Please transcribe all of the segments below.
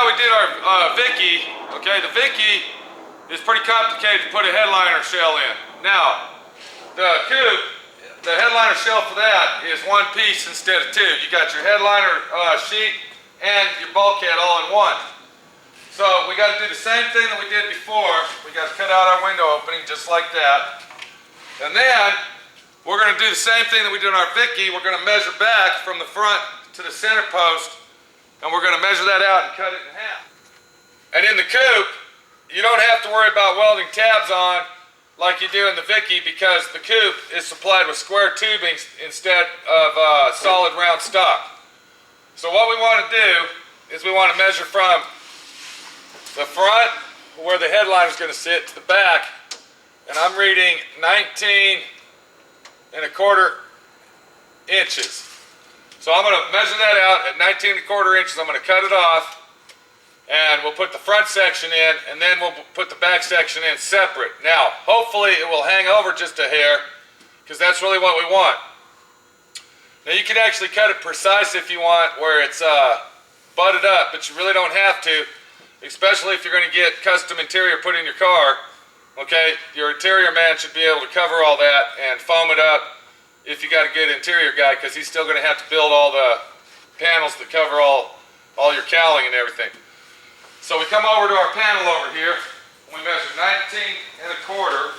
how we did our Vicky. Okay, the Vicky is pretty complicated to put a headliner shell in. Now, the Coupe, the headliner shell for that is one piece instead of two. You got your headliner sheet and your bulkhead all in one. So we got to do the same thing that we did before. We got to cut out our window opening just like that. And then we're going to do the same thing that we did on our Vicky. We're going to measure back from the front to the center post, and we're going to measure that out and cut it in half. And in the Coupe, you don't have to worry about welding tabs on like you do in the Vicky, because the Coupe is supplied with square tubing instead of solid round stock. So what we want to do is we want to measure from the front, where the headliner is going to sit, to the back, and I'm reading 19 1/4 inches. So I'm going to measure that out at 19 1/4 inches. I'm going to cut it off, and we'll put the front section in, and then we'll put the back section in separate. Now, hopefully it will hang over just a hair, because that's really what we want. Now you can actually cut it precise if you want, where it's butted up, but you really don't have to, especially if you're going to get custom interior put in your car. Okay, your interior man should be able to cover all that and foam it up if you got a good interior guy, because he's still going to have to build all the panels that cover all your cowling and everything. So we come over to our panel over here, and we measure 19 1/4.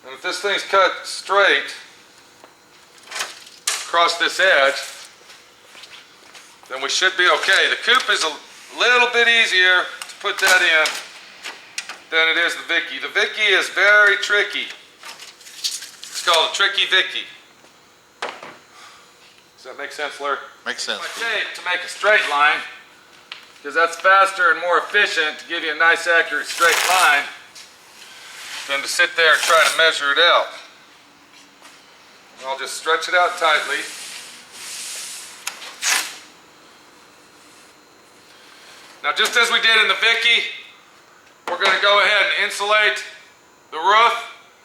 And if this thing's cut straight across this edge, then we should be okay. The Coupe is a little bit easier to put that in than it is the Vicky. The Vicky is very tricky. It's called a tricky Vicky. Does that make sense, Larry? Makes sense. My tape to make a straight line, because that's faster and more efficient to give you a nice accurate straight line than to sit there and try to measure it out. And I'll just stretch it out tightly. Now, just as we did in the Vicky, we're going to go ahead and insulate the roof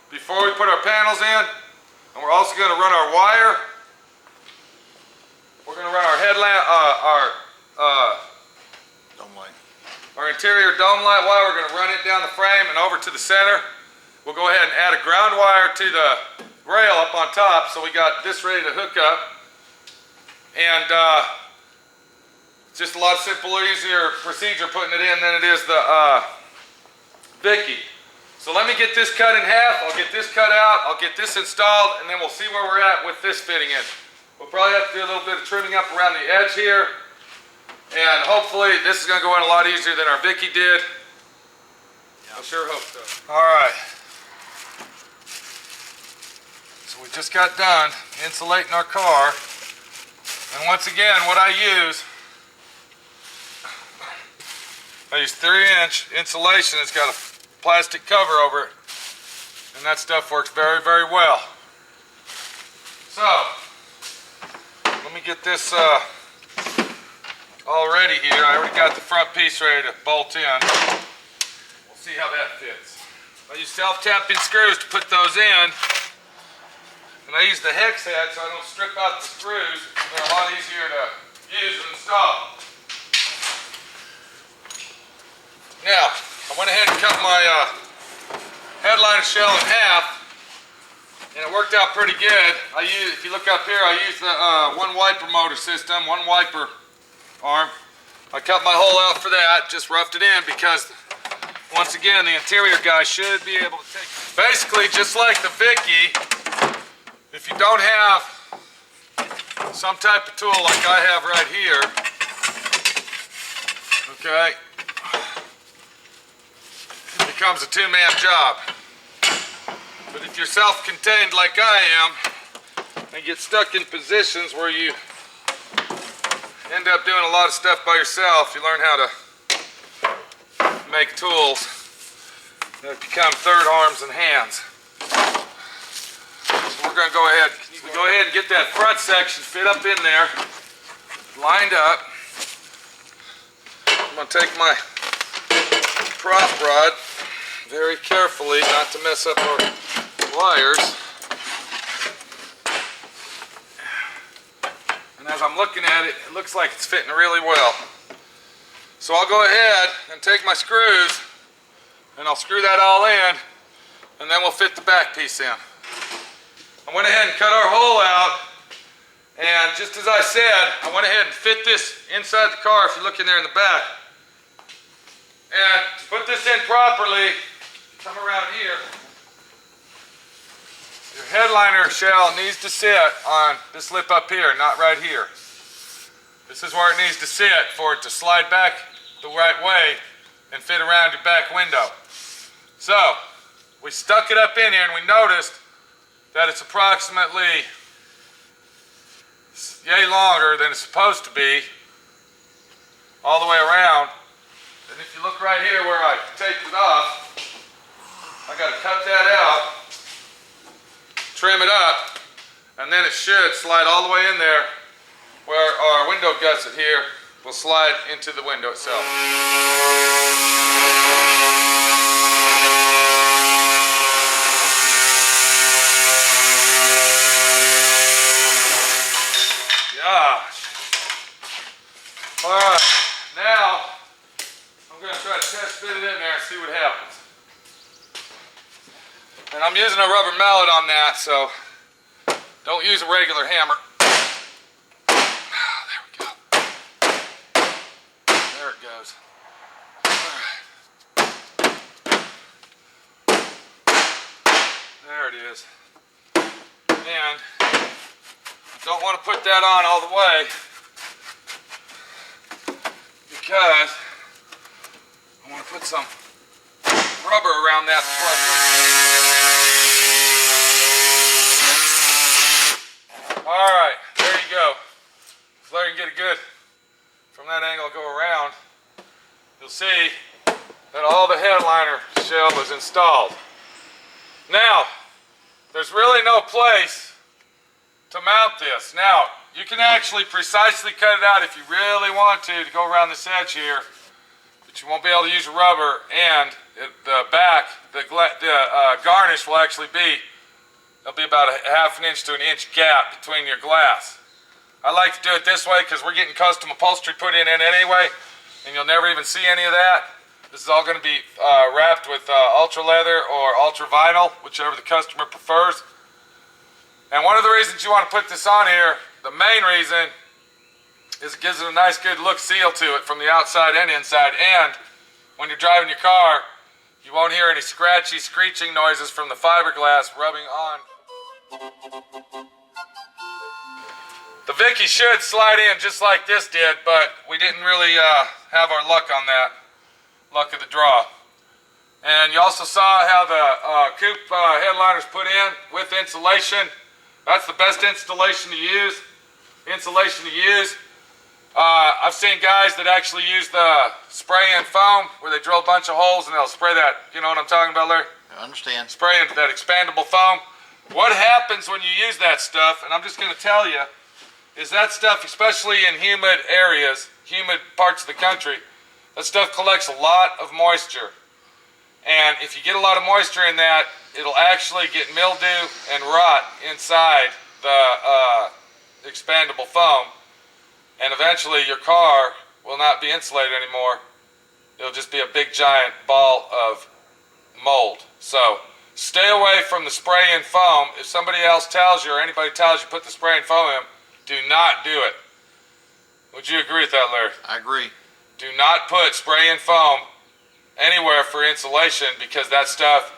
before we put our panels in, and we're also going to run our wire. We're going to run our headlamp, Dome light. our interior dome light wire. We're going to run it down the frame and over to the center. We'll go ahead and add a ground wire to the rail up on top, so we got this ready to hook up. And it's just a lot simpler, easier procedure putting it in than it is the Vicky. So let me get this cut in half. I'll get this cut out. I'll get this installed, and then we'll see where we're at with this fitting in. We'll probably have to do a little bit of trimming up around the edge here, and hopefully this is going to go in a lot easier than our Vicky did. I sure hope so. All right. So we just got done insulating our car, and once again, what I use 3-inch insulation. It's got a plastic cover over it, and that stuff works very, very well. So let me get this all ready here. I already got the front piece ready to bolt in. We'll see how that fits. I use self-tapping screws to put those in, and I use the hex head so I don't strip out the screws. They're a lot easier to use and install. Now, I went ahead and cut my headliner shell in half, and it worked out pretty good. If you look up here, I used the one wiper motor system, one wiper arm. I cut my hole out for that, just roughed it in, because once again, the interior guy should be able to take it. Basically, just like the Vicky, if you don't have some type of tool like I have right here, okay, it becomes a two-man job. But if you're self-contained like I am, and get stuck in positions where you end up doing a lot of stuff by yourself, you learn how to make tools that become third arms and hands. So we're going to go ahead and get that front section fit up in there, lined up. I'm going to take my prop rod very carefully, not to mess up our wires. at it, it looks like it's fitting really well. So I'll go ahead and take my screws and I'll screw that all in, and then we'll fit the back piece in. I went ahead and cut our hole out, and just as I said, I went ahead and fit this inside the car if you look in there in the back. And to put this in properly, come around here. Your headliner shell needs to sit on this lip up here, not right here. This is where it needs to sit for it to slide back the right way and fit around your back window. So, we stuck it up in here and we noticed that it's approximately yay longer than it's supposed to be all the way around. And if you look right here where I taped it off, I got to cut that out, trim it up, and then it should slide all the way in there where our window gusset here will slide into the window itself. Alright, now I'm going to try to test fit it in there and see what happens. And I'm using a rubber mallet on that, so don't use a regular hammer. There we go. There it goes. Alright. There it is. And don't want to put that on all the way, because I want to put some rubber around that before I Alright, there you go. So there you can get it good from that angle, go around. You'll see that all the headliner shell is installed. Now, there's really no place to mount this. Now, you can actually precisely cut it out if you really want to go around this edge here, but you won't be able to use a rubber, and the back, the garnish will actually be, there'll be about a ½ inch to an inch gap between your glass. I like to do it this way because we're getting custom upholstery put in anyway, and you'll never even see any of that. This is all going to be wrapped with ultra leather or ultra vinyl, whichever the customer prefers. And one of the reasons you want to put this on here, the main reason, is it gives it a nice good look seal to it from the outside and inside. And when you're driving your car, you won't hear any scratchy, screeching noises from the fiberglass rubbing on. The Vicky should slide in just like this did, but we didn't really have our luck on that. Luck of the draw. And you also saw how the coupe headliners put in with insulation. That's the best insulation to use. I've seen guys that actually use the spray-in foam where they drill a bunch of holes and they'll spray that. You know what I'm talking about, Larry? I understand. Spraying that expandable foam. What happens when you use that stuff, and I'm just going to tell you, is that stuff, especially in humid areas, humid parts of the country, that stuff collects a lot of moisture. And if you get a lot of moisture in that, it'll actually get mildew and rot inside the expandable foam. And eventually your car will not be insulated anymore. It'll just be a big giant ball of mold. So stay away from the spray-in foam. If somebody else tells you or anybody tells you put the spray-in foam in, do not do it. Would you agree with that, Larry? I agree. Do not put spray-in foam anywhere for insulation, because that stuff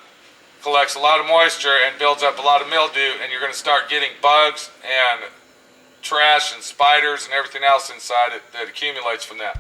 collects a lot of moisture and builds up a lot of mildew, and you're going to start getting bugs and trash and spiders and everything else inside it that accumulates from that.